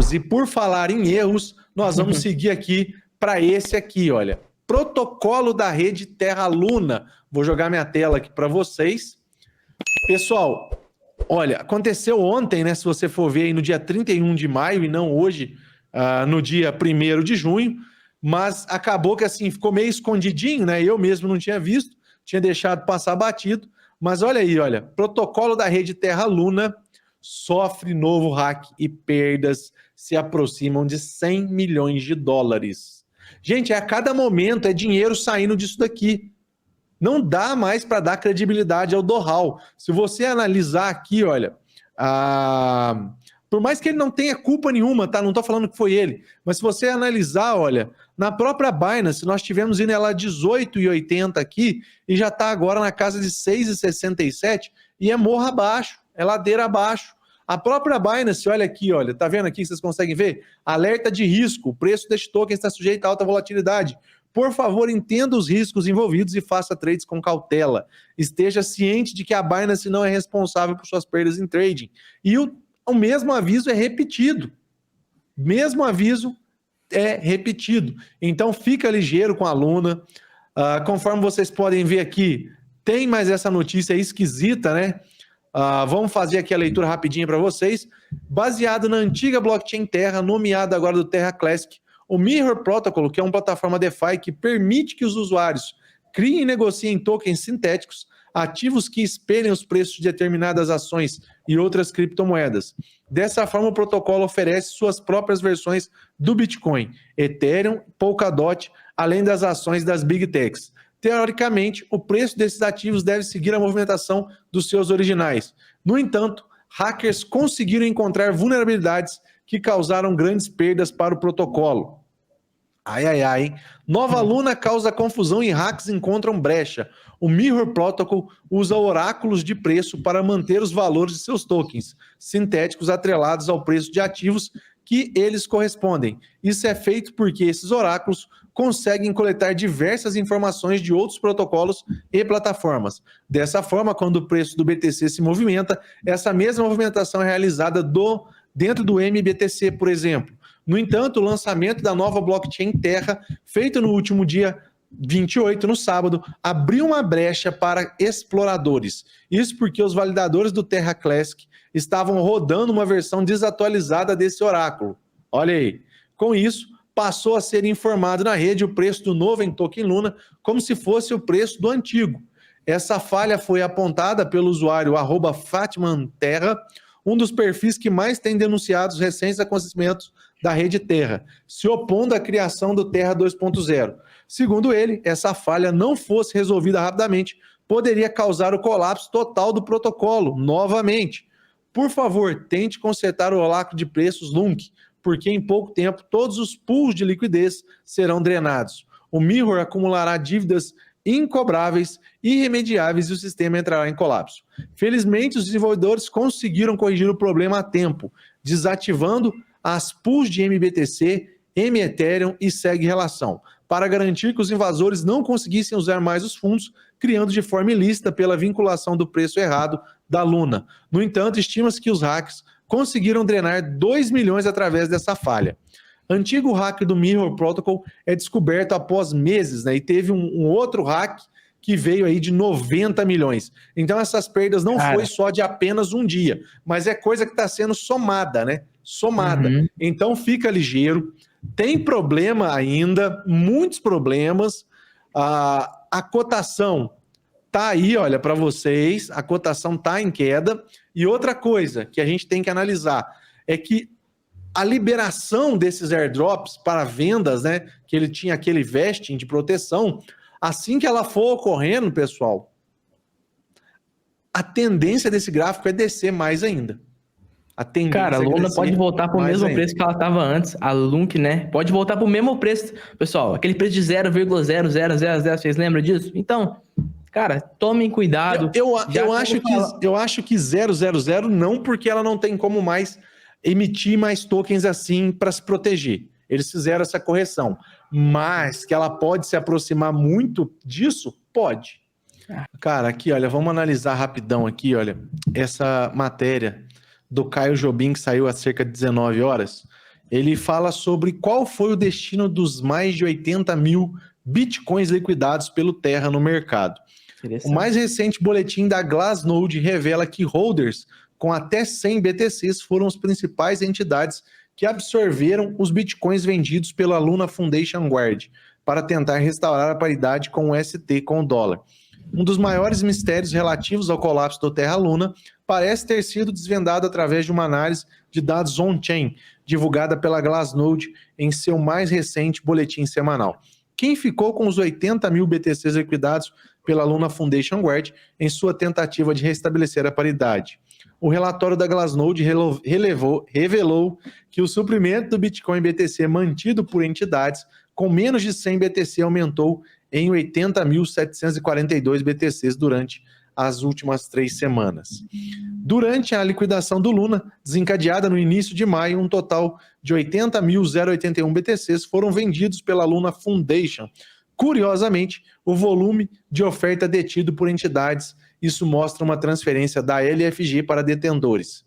erros. E por falar em erros, nós vamos seguir aqui para esse aqui, olha. Protocolo da rede Terra Luna. Vou jogar minha tela aqui para vocês. Pessoal, olha, aconteceu ontem, né? Se você for ver aí no dia 31 de maio e não hoje, no dia 1º de junho, mas acabou que assim, ficou meio escondidinho, né? Eu mesmo não tinha visto, tinha deixado passar batido, mas olha aí, olha, protocolo da rede Terra Luna sofre novo hack e perdas se aproximam de 100 milhões de dólares. Gente, a cada momento é dinheiro saindo disso daqui. Não dá mais para dar credibilidade ao Doral. Se você analisar aqui, olha, por mais que ele não tenha culpa nenhuma, tá? Não estou falando que foi ele, mas se você analisar, olha, na própria Binance, nós tivemos indo lá 18,80 aqui e já está agora na casa de 6,67 e é morro abaixo, é ladeira abaixo. A própria Binance, olha aqui, olha, tá vendo aqui, vocês conseguem ver? Alerta de risco, o preço deste token está sujeito a alta volatilidade. Por favor, entenda os riscos envolvidos e faça trades com cautela. Esteja ciente de que a Binance não é responsável por suas perdas em trading. E o mesmo aviso é repetido. Mesmo aviso é repetido. Então, fica ligeiro com a Luna. Conforme vocês podem ver aqui, tem mais essa notícia esquisita, né? Vamos fazer aqui a leitura rapidinha para vocês. Baseado na antiga blockchain Terra, nomeada agora do Terra Classic, o Mirror Protocol, que é uma plataforma DeFi que permite que os usuários criem e negociem tokens sintéticos, ativos que espelhem os preços de determinadas ações e outras criptomoedas. Dessa forma, o protocolo oferece suas próprias versões do Bitcoin, Ethereum, Polkadot, além das ações das Big Techs. Teoricamente, o preço desses ativos deve seguir a movimentação dos seus originais. No entanto, hackers conseguiram encontrar vulnerabilidades que causaram grandes perdas para o protocolo. Nova Luna causa confusão e hacks encontram brecha. O Mirror Protocol usa oráculos de preço para manter os valores de seus tokens sintéticos atrelados ao preço de ativos que eles correspondem. Isso é feito porque esses oráculos conseguem coletar diversas informações de outros protocolos e plataformas. Dessa forma, quando o preço do BTC se movimenta, essa mesma movimentação é realizada dentro do MBTC, por exemplo. No entanto, o lançamento da nova blockchain Terra, feito no último dia 28, no sábado, abriu uma brecha para exploradores. Isso porque os validadores do Terra Classic estavam rodando uma versão desatualizada desse oráculo. Olha aí. Com isso, passou a ser informado na rede o preço do novo em token Luna como se fosse o preço do antigo. Essa falha foi apontada pelo usuário @FatmanTerra, um dos perfis que mais tem denunciado os recentes acontecimentos da rede Terra, se opondo à criação do Terra 2.0. Segundo ele, essa falha não fosse resolvida rapidamente, poderia causar o colapso total do protocolo, novamente. Por favor, tente consertar o oráculo de preços LUNC, porque em pouco tempo todos os pools de liquidez serão drenados. O Mirror acumulará dívidas incobráveis, irremediáveis e o sistema entrará em colapso. Felizmente, os desenvolvedores conseguiram corrigir o problema a tempo, desativando as pools de MBTC, M-Ethereum e SegRelação, para garantir que os invasores não conseguissem usar mais os fundos, criando de forma ilícita pela vinculação do preço errado da Luna. No entanto, estima-se que os hackers conseguiram drenar 2 milhões através dessa falha. Antigo hack do Mirror Protocol é descoberto após meses, né? E teve um outro hack que veio aí de 90 milhões. Então essas perdas não foi só de apenas um dia, mas é coisa que está sendo somada, né? Somada. Então fica ligeiro. Tem problema ainda, muitos problemas. A cotação tá aí, olha, para vocês. A cotação tá em queda. E outra coisa que a gente tem que analisar é que a liberação desses airdrops para vendas, né, que ele tinha aquele vesting de proteção, assim que ela for ocorrendo, pessoal, a tendência desse gráfico é descer mais ainda. Cara, a Luna pode voltar para o mesmo preço que ela estava antes. A LUNC, né? Pode voltar para o mesmo preço. Pessoal, aquele preço de 0,0000, vocês lembram disso? Então, cara, tomem cuidado. Eu acho que 000 não, porque ela não tem como mais emitir mais tokens assim para se proteger. Eles fizeram essa correção. Mas que ela pode se aproximar muito disso? Pode. Cara, aqui, olha, vamos analisar rapidão aqui, olha, essa matéria do Caio Jobim, que saiu há cerca de 19 horas. Ele fala sobre qual foi o destino dos mais de 80 mil bitcoins liquidados pelo Terra no mercado. O mais recente boletim da Glassnode revela que holders com até 100 BTCs foram as principais entidades que absorveram os bitcoins vendidos pela Luna Foundation Guard para tentar restaurar a paridade com o ST com o dólar. Um dos maiores mistérios relativos ao colapso do Terra Luna parece ter sido desvendado através de uma análise de dados on-chain, divulgada pela Glassnode em seu mais recente boletim semanal. Quem ficou com os 80 mil BTCs liquidados pela Luna Foundation Guard em sua tentativa de restabelecer a paridade? O relatório da Glassnode revelou que o suprimento do Bitcoin BTC mantido por entidades com menos de 100 BTC aumentou em 80.742 BTCs durante as últimas 3 semanas. Durante a liquidação do Luna, desencadeada no início de maio, um total de 80.081 BTCs foram vendidos pela Luna Foundation. Curiosamente, o volume de oferta detido por entidades, isso mostra uma transferência da LFG para detentores.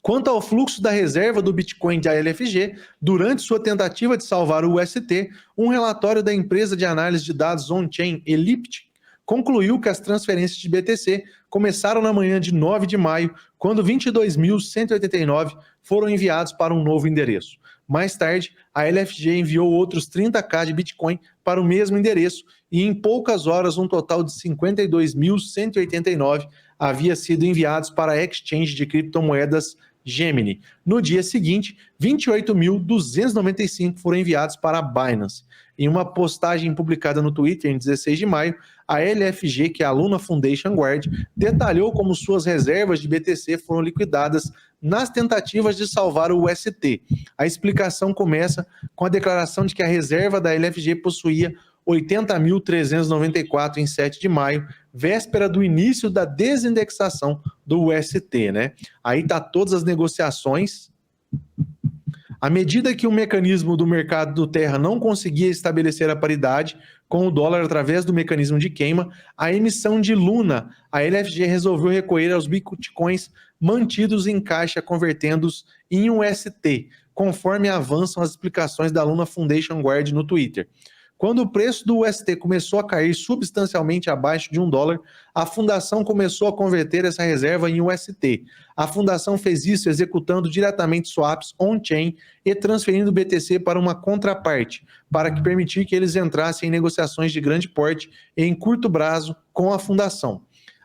Quanto ao fluxo da reserva do Bitcoin da LFG, durante sua tentativa de salvar o UST, um relatório da empresa de análise de dados on-chain Elliptic concluiu que as transferências de BTC começaram na manhã de 9 de maio, quando 22.189 foram enviados para um novo endereço. Mais tarde, a LFG enviou outros 30k de Bitcoin para o mesmo endereço e em poucas horas um total de 52.189 havia sido enviados para a exchange de criptomoedas Gemini. No dia seguinte, 28.295 foram enviados para a Binance. Em uma postagem publicada no Twitter em 16 de maio, a LFG, que é a Luna Foundation Guard, detalhou como suas reservas de BTC foram liquidadas nas tentativas de salvar o UST. A explicação começa com a declaração de que a reserva da LFG possuía 80.394 em 7 de maio, véspera do início da desindexação do UST, né? Aí tá todas as negociações. À medida que o mecanismo do mercado do Terra não conseguia estabelecer a paridade com o dólar através do mecanismo de queima, a emissão de Luna, a LFG resolveu recorrer aos bitcoins mantidos em caixa, convertendo-os em UST, conforme avançam as explicações da Luna Foundation Guard no Twitter. Quando o preço do UST começou a cair substancialmente abaixo de $1, a fundação começou a converter essa reserva em UST. A fundação fez isso executando diretamente swaps on-chain e transferindo o BTC para uma contraparte, para que permitir que eles entrassem em negociações de grande porte e em curto prazo com a fundação.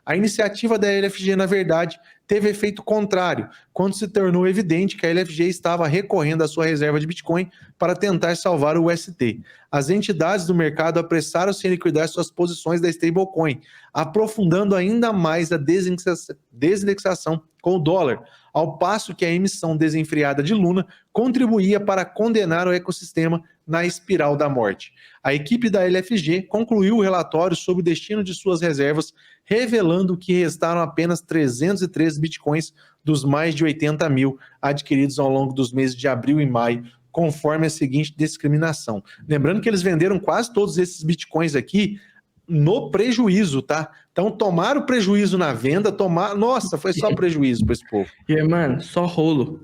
A iniciativa da LFG, na verdade, teve efeito contrário, quando se tornou evidente que a LFG estava recorrendo à sua reserva de Bitcoin para tentar salvar o UST. As entidades do mercado apressaram-se em liquidar suas posições da stablecoin, aprofundando ainda mais a desindexação com o dólar, ao passo que a emissão desenfreada de Luna contribuía para condenar o ecossistema na espiral da morte. A equipe da LFG concluiu o relatório sobre o destino de suas reservas, revelando que restaram apenas 303 bitcoins dos mais de 80 mil adquiridos ao longo dos meses de abril e maio, conforme a seguinte discriminação. Lembrando que eles venderam quase todos esses bitcoins aqui no prejuízo, tá? Então tomaram prejuízo na venda, nossa, foi só prejuízo para esse povo. E, mano, só rolo.